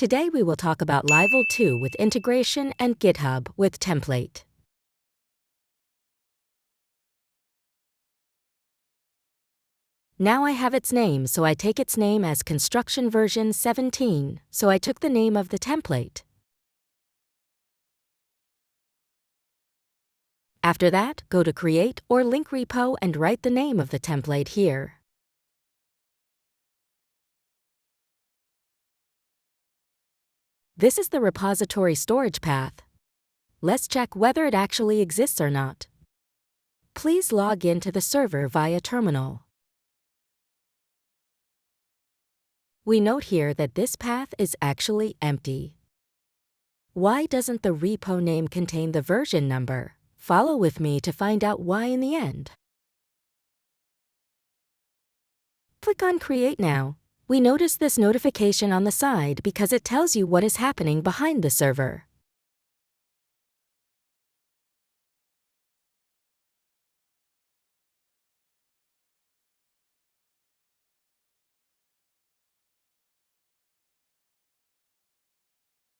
Today we will talk about Level 2 with integration and GitHub with template. Now I have its name, so I take its name as construction version 17, so I took the name of the template. After that, go to Create or Link Repo and write the name of the template here. This is the repository storage path. Let's check whether it actually exists or not. Please log in to the server via terminal. We note here that this path is actually empty. Why doesn't the repo name contain the version number? Follow with me to find out why in the end. Click on Create Now. We notice this notification on the side because it tells you what is happening behind the server.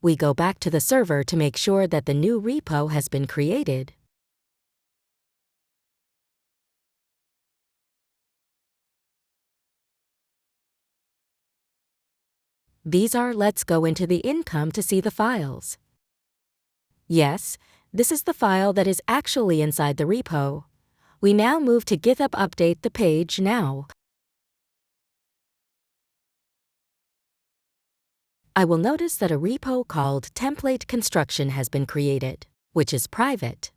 We go back to the server to make sure that the new repo has been created. These are Let's go into the income to see the files. Yes, this is the file that is actually inside the repo. We now move to GitHub Update the page now. I will notice that a repo called Template Construction has been created, which is private.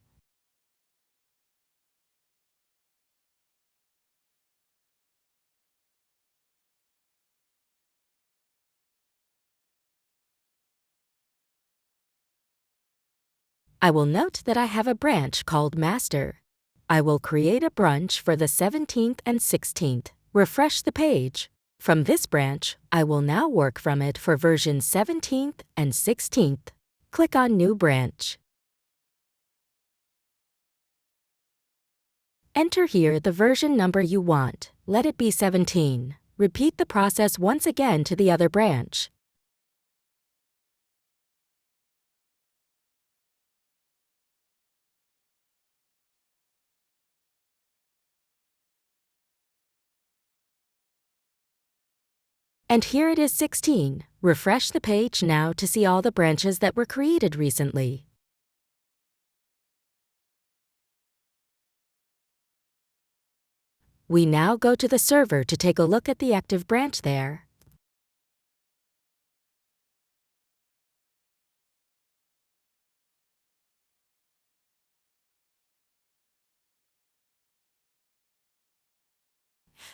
I will note that I have a branch called Master. I will create a branch for the 17th and 16th. Refresh the page. From this branch, I will now work from it for version 17th and 16th. Click on New Branch. Enter here the version number you want. Let it be 17. Repeat the process once again to the other branch. And here it is 16. Refresh the page now to see all the branches that were created recently. We now go to the server to take a look at the active branch there.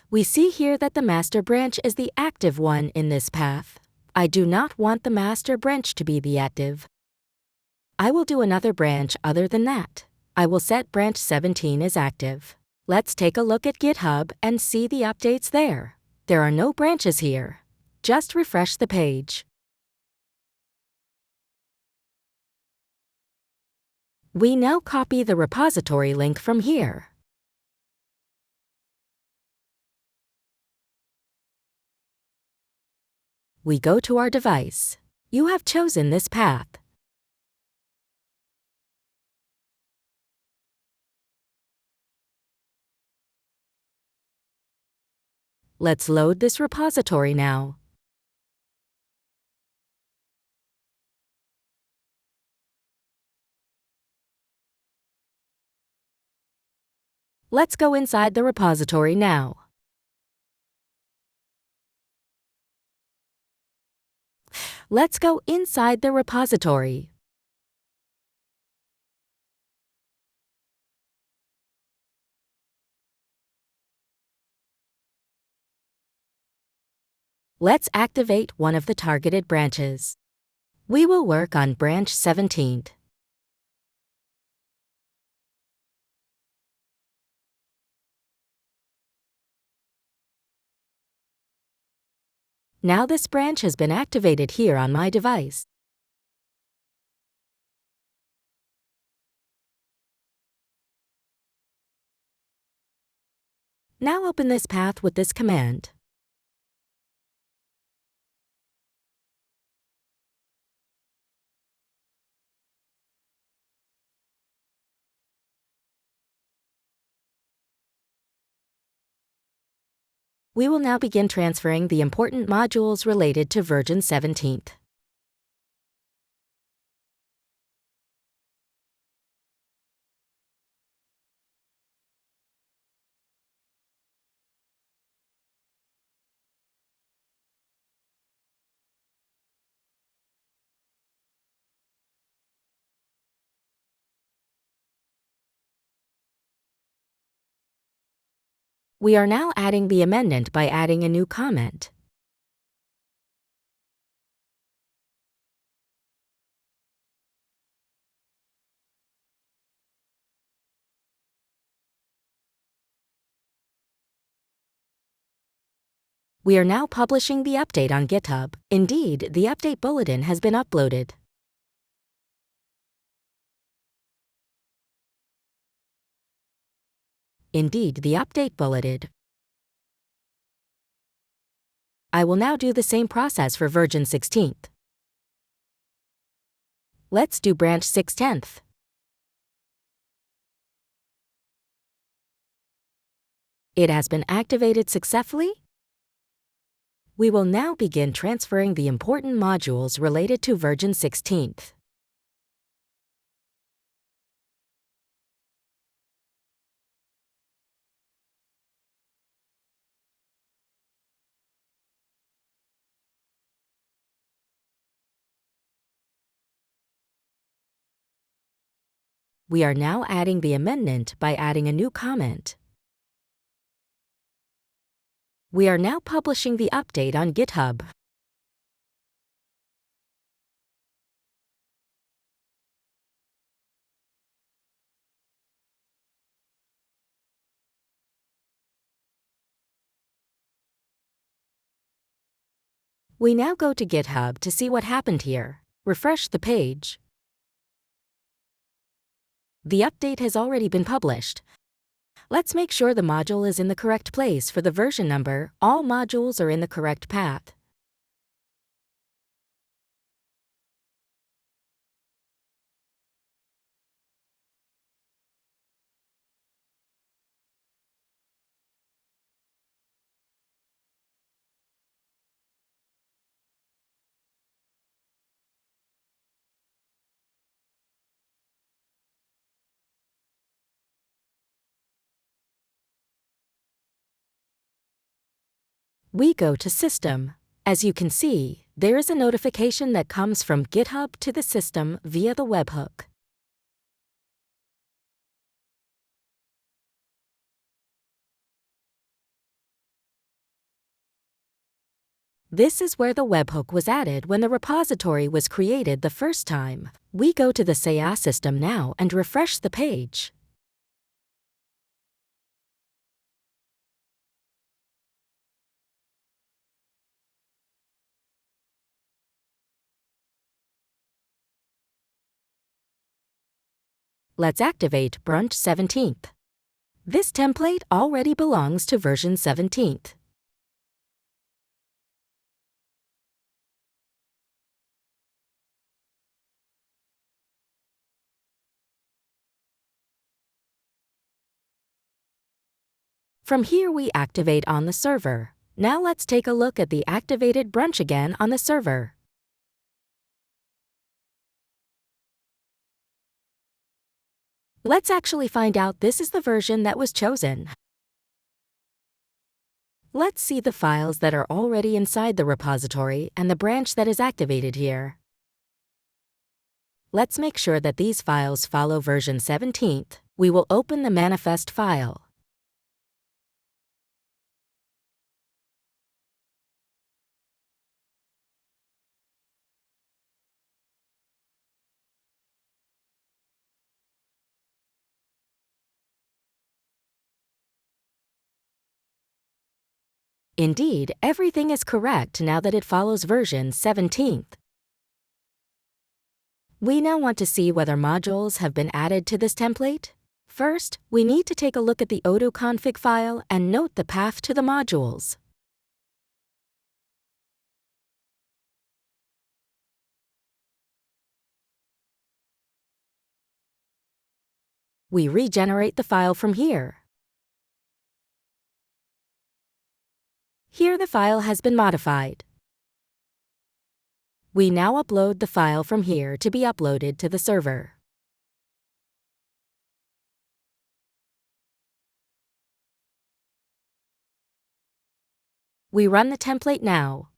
We see here that the master branch is the active one in this path. I do not want the master branch to be the active. I will do another branch other than that. I will set branch 17 as active. Let's take a look at GitHub and see the updates there. There are no branches here. Just refresh the page. We now copy the repository link from here. We go to our device. You have chosen this path. Let's load this repository now. Let's go inside the repository now. Let's go inside the repository. Let's activate one of the targeted branches. We will work on branch 17. Now this branch has been activated here on my device. Now open this path with this command. We will now begin transferring the important modules related to version 17. We are now adding the amendment by adding a new comment. We are now publishing the update on GitHub. Indeed, the update bulletin has been uploaded. Indeed, the update bulletin. I will now do the same process for version 16. Let's do branch 6/10. It has been activated successfully. We will now begin transferring the important modules related to version 16. We are now adding the amendment by adding a new comment. We are now publishing the update on GitHub. We now go to GitHub to see what happened here. Refresh the page. The update has already been published. Let's make sure the module is in the correct place for the version number. All modules are in the correct path. We go to System. As you can see, there is a notification that comes from GitHub to the system via the webhook. This is where the webhook was added when the repository was created the first time. We go to the SaaS system now and refresh the page. Let's activate branch 17. This template already belongs to version 17. From here we activate on the server. Now let's take a look at the activated branch again on the server. Let's actually find out this is the version that was chosen. Let's see the files that are already inside the repository and the branch that is activated here. Let's make sure that these files follow version 17. We will open the manifest file. Indeed, everything is correct now that it follows version 17. We now want to see whether modules have been added to this template. First, we need to take a look at the Odoo config file and note the path to the modules. We regenerate the file from here. Here the file has been modified. We now upload the file from here to be uploaded to the server. We run the template now.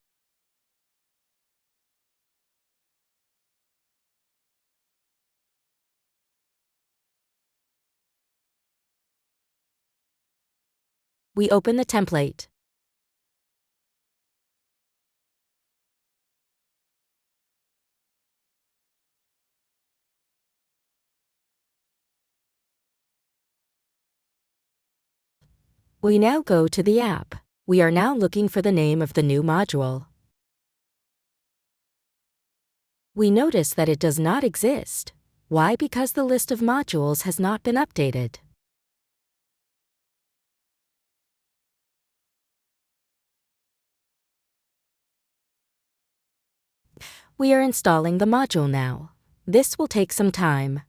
We open the template. We now go to the app. We are now looking for the name of the new module. We notice that it does not exist. Why? Because the list of modules has not been updated. We are installing the module now. This will take some time.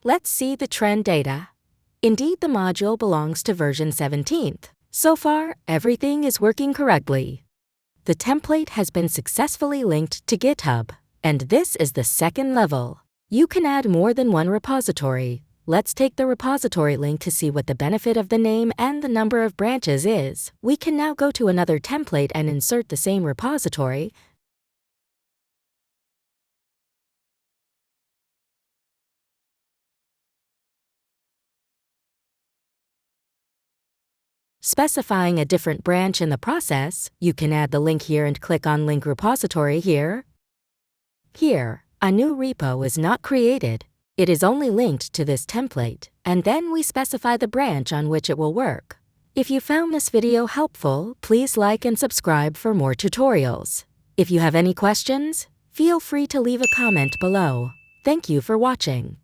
Let's see the trend data. Indeed, the module belongs to version 17th. So far, everything is working correctly. The template has been successfully linked to GitHub, and this is the second level. You can add more than one repository. Let's take the repository link to see what the benefit of the name and the number of branches is. We can now go to another template and insert the same repository. Specifying a different branch in the process, you can add the link here and click on Link Repository here. Here, a new repo is not created. It is only linked to this template, and then we specify the branch on which it will work. If you found this video helpful, please like and subscribe for more tutorials. If you have any questions, feel free to leave a comment below. Thank you for watching.